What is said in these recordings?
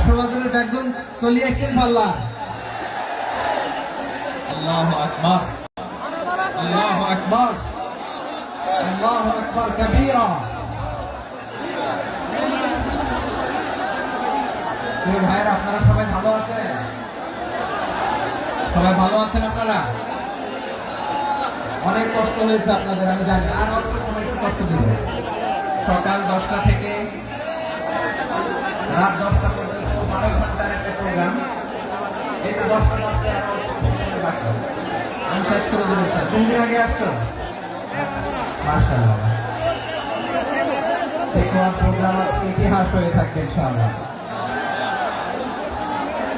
কক্সবাজারের একজন চলে আসছেন পাল্লা। আল্লাহু আকবার, আল্লাহু আকবার, আল্লাহু আকবার কাবীরা। প্রিয় ভাইরা, আপনারা সবাই ভালো আছেন? সবাই ভালো আছেন আপনারা? অনেক কষ্ট হয়েছে আপনাদের, আমি জানি। আর অল্প সময় একটু কষ্ট দিব। সকাল 10টা থেকে রাত 10টা পর্যন্ত 12 ঘন্টার একটা প্রোগ্রাম। এই তো 10টা বাজতে আর অল্প সময় বাকি। আমি শেষ করে দেবো। কোন দিন আগে আসছো? মাশাআল্লাহ। দেখুন, প্রোগ্রাম আজকে ইতিহাস হয়ে থাকবে ইনশাআল্লাহ।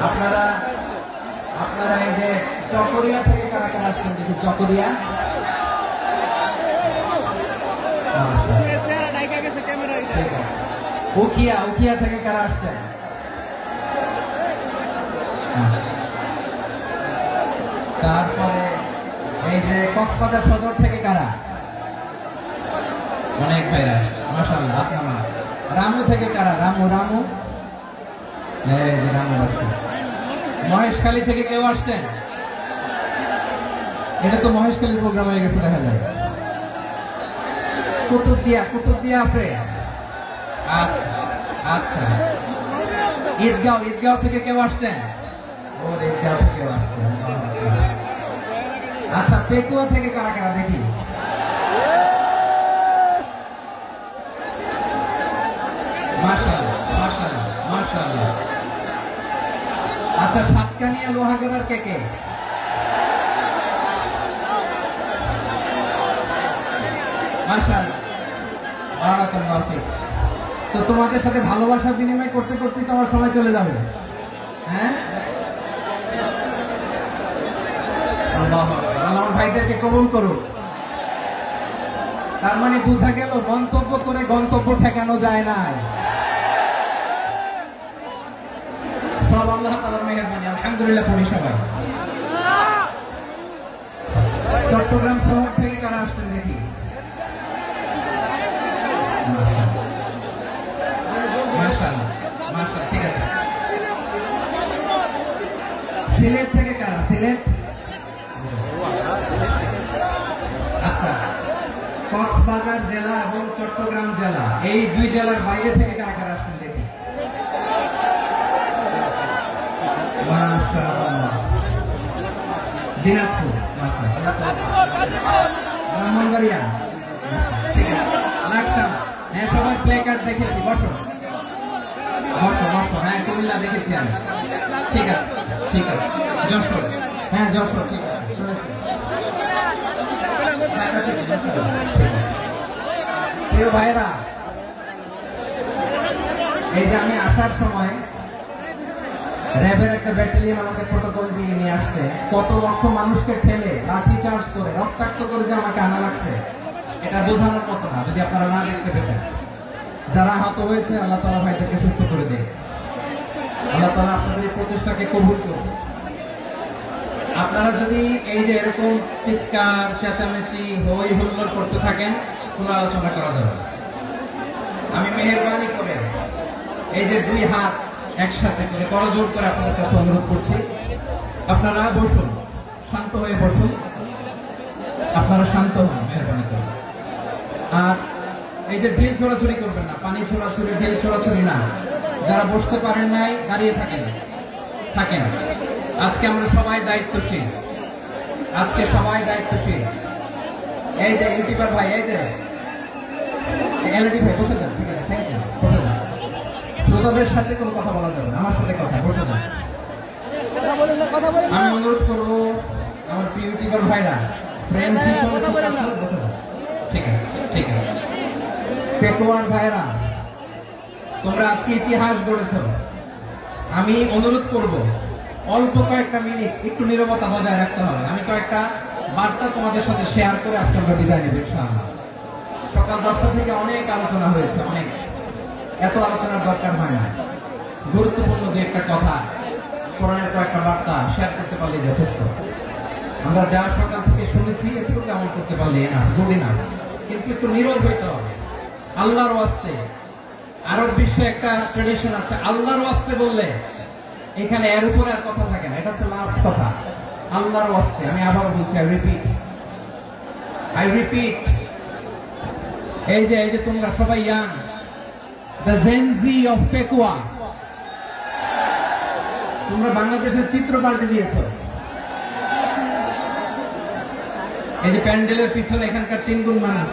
আপনারা এই যে চকরিয়া থেকে কারা কারা আসছেন দেখি? চকরিয়া, উখিয়া থেকে কারা আসছেন? তারপরে এই যে কক্সবাজার সদর থেকে কারা? অনেক ভাইরা, মাশাআল্লাহ। আপনারা রামু থেকে কারা? রামু এই যে রামু আসছে। মহেশখালী থেকে কেউ আসছেন? এটা তো মহেশখালীর প্রোগ্রাম হয়ে গেছে দেখা যায়। কুতুবদিয়া আছে। আচ্ছা, ঈদগাঁও থেকে কেউ আসছেন? ও, ঈদগাঁও থেকে কেউ আসছেন। আচ্ছা, পেকুয়া থেকে কারা কারা দেখি? মাশাআল্লাহ। আচ্ছা, সাতকানিয়া লোহাগড়ার কে? মাশাআল্লাহ, বারাকাল্লাহু ফিক। তো তোমাদের সাথে ভালোবাসা বিনিময় করতে করতে তো আমার সময় চলে যাবে। হ্যাঁ, আল্লাহু আকবার। আমার ভাইদেরকে কবুল করুন। তার মানে বোঝা গেল, মন্তব্য করে গন্তব্য ঠেকানো যায় না। সব আল্লাহ তাআলার মেহেরবানি। আলহামদুলিল্লাহ পড়ি সবাই। চট্টগ্রাম শহর থেকে কারা আসছেন দেখি? মাশাআল্লাহ, ঠিক আছে। সিলেট থেকে কারা? সিলেট, আচ্ছা। কক্সবাজার জেলা এবং চট্টগ্রাম জেলা, এই দুই জেলার বাইরে থেকে কারা কারা আসছেন দেখি? মাশাআল্লাহ। দিনাজপুর, মাশাআল্লাহ। ব্রাহ্মণবাড়িয়া, লাকসাম। হ্যাঁ, সবাই প্লে কার্ড দেখেছি। বসো। হ্যাঁ, কুমিল্লা দেখেছি আমি। ঠিক আছে। যশোর, হ্যাঁ যশোর, ঠিক আছে। প্রিয় ভাইরা, এই যে আমি আসার সময় র্যাবের একটা ব্যাটালিয়ন আমাকে প্রোটোকল দিয়ে নিয়ে আসছে। কত লক্ষ মানুষকে ঠেলে লাঠি চার্জ করে রক্তাক্ত করে যে আমাকে আনা লাগছে, এটা বোঝানোর মতো না যদি আপনারা না দেখতে পেতেন। যারা আহত হয়েছে, আল্লাহ তাআলা ভাইদেরকে সুস্থ করে দেয়। আল্লাহ তাআলা আপনাদের এই প্রচেষ্টাকে কবুল করুন। আপনারা যদি এই যে এরকম চিৎকার চেঁচামেচি হই হুল্লোড় করতে থাকেন, কোনো আলোচনা করা যাবে না। আমি মেহেরবানি করে এই যে দুই হাত একসাথে করে করজোড় করে আপনাদের কাছে অনুরোধ করছি, আপনারা বসুন, শান্ত হয়ে বসুন। আপনারা শান্ত হন, মেহেরবানি করে। আর এই যে ঢিল ছোড়াছুড়ি করবেন না, পানি ছোড়াছুড়ি, ঢিল ছোড়াছুড়ি না। যারা বসতে পারেন নাই, দাঁড়িয়ে থাকেন। আজকে আমরা সবাই দায়িত্বশীল। এই যে ইউটিউবার ভাই, এই যে এলইডি ভাই, বসে যান। ঠিক আছে, থ্যাংক ইউ। বসে যান। শ্রোতাদের সাথে কোনো কথা বলা যাবে না, আমার সাথে কথা। বসে যান। আমি অনুরোধ করবো আমার প্রিয় ইউটিউবার ভাইরা, প্রেম বসে যান। ঠিক আছে। পেকুয়ার ভাইরা, তোমরা আজকে ইতিহাস গড়েছ। আমি অনুরোধ করব, অল্প কয়েকটা মিনিট একটু নীরবতা বজায় রাখতে হবে। আমি কয়েকটা বার্তা তোমাদের সাথে শেয়ার করে আজকে আমরা বিদায় নেব ইনশাআল্লাহ। সকাল 10টা থেকে অনেক আলোচনা হয়েছে, এত আলোচনার দরকার হয় না। গুরুত্বপূর্ণ যে একটা কথা, কোরআনের কয়েকটা বার্তা শেয়ার করতে পারলে যথেষ্ট। আমরা যা সকাল থেকে শুনেছি একটু কেমন করতে পারলে না, যদি না, কিন্তু একটু নীরব হইতে হবে। আল্লাহর ওয়াস্তে আরো বিশ্বে একটা ট্রেডিশন আছে, আল্লাহর ওয়াস্তে বললে এখানে এর উপরে আর কথা থাকে না, এটা হচ্ছে লাস্ট কথা। আল্লাহর ওয়াস্তে, আমি আবার বলছি, আই রিপিট, এই যে তোমরা সবাই young, the Gen Z of Pekua, তোমরা বাংলাদেশের চিত্র পাল্টে দিয়েছো। এই যে প্যান্ডেলের পিছনে এখানকার 3 গুণ মানুষ,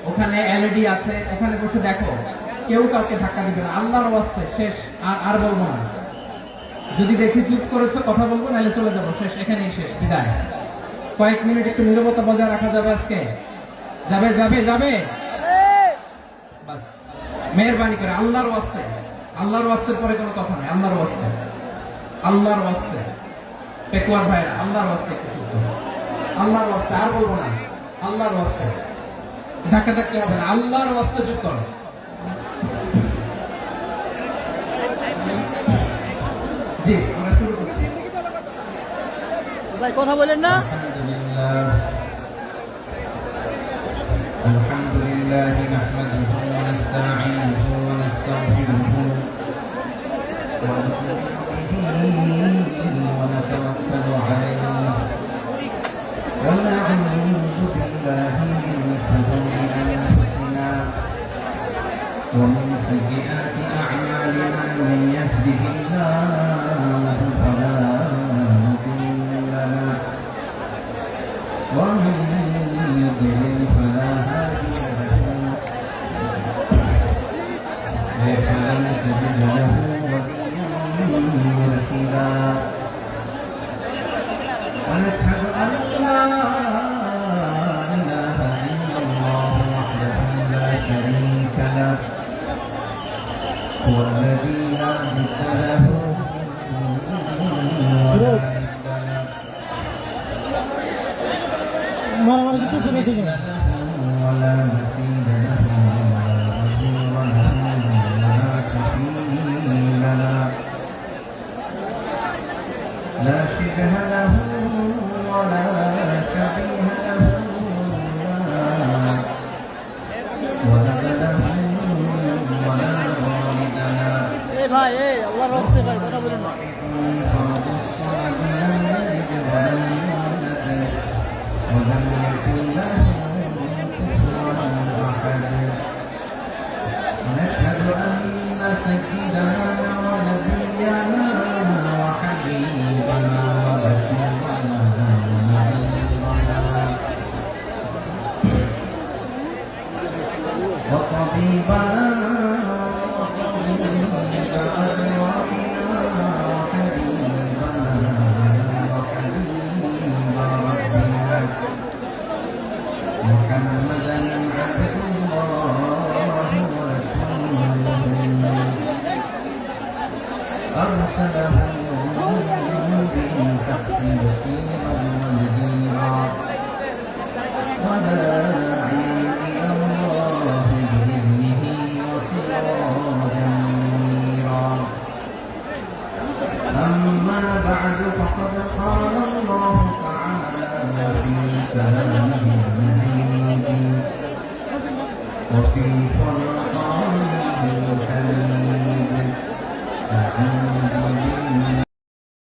ওখানে এলইডি আছে, ওখানে বসে দেখো, কেউ কাউকে ধাক্কা দিবে না। আল্লাহর ওয়াস্তে শেষ, আর বলবো না। যদি দেখি চুপ করেছো, কথা বলবো, নাহলে চলে যাবো, শেষ, এখানেই শেষ, বিদায়। কয়েক মিনিট একটু নীরবতা বজায় রাখা যাবে আজকে? যাবে যাবে যাবে, বাস মেহেরবানি করে আল্লাহর ওয়াস্তে, আল্লাহর ওয়াস্তের পরে কোনো কথা নেই, আল্লাহর ওয়াস্তে, আল্লাহর ওয়াস্তে। পেকুয়ার ভাইরা, আল্লাহর ওয়াস্তে একটু চুপ করো, আল্লাহর ওয়াস্তে, আর বলবো না, আল্লাহর ওয়াস্তে, ধাক্কা ধাক্কি হবে না, আল্লাহর ওয়াস্তে চুপ করো। জি, আমরা শুরু করছি। ভাই কথা বলেন না। আলহামদুলিল্লাহ নাহমাদুহু ওয়া নাস্তাঈনুহু ওয়া নাস্তাগফিরুহু ওয়া নু'মিनु বিহি ওয়া নাতাওয়াক্কালু আলাইহি ওয়া না'উযু বিল্লাহি মিন শুরুরি আনফুসিনা ওয়া মিন সাইয়্যাতি আ'মালিনা মান ইয়াহদিহিল্লাহু ফালা মুদিল্লা লাহু ওয়া মান يضلل فلا هادي له فلن تجد له وليا مرشدا ونشهد أن لا إله إلا الله وحده لا شريك له هو الذي لا ند له ولا ند له ولا مثيل له ولا وزير له ولا كفيل له لا شبه له ولا شبيه له ولد له ولا والد له ভাই আল্লাহর রাস্তে ভাই কথা বলেন না। فرد الصمد لم يلد ولم يولد ولم يكن له كفوا احد ونشهد ان سيدنا ونبينا وحبيبنا ورسولنا ونبينا وطبيبنا وطبيب أرواحنا وحبيبنا وحبيب ربنا محمدا عبد الله ورسوله أرسله بالحق بشيرا ونذيرا وداعيا إلى الله بإذنه وسراجا منيرا أما بعد فقد قال الله تعالى في كلامه المجيد وفي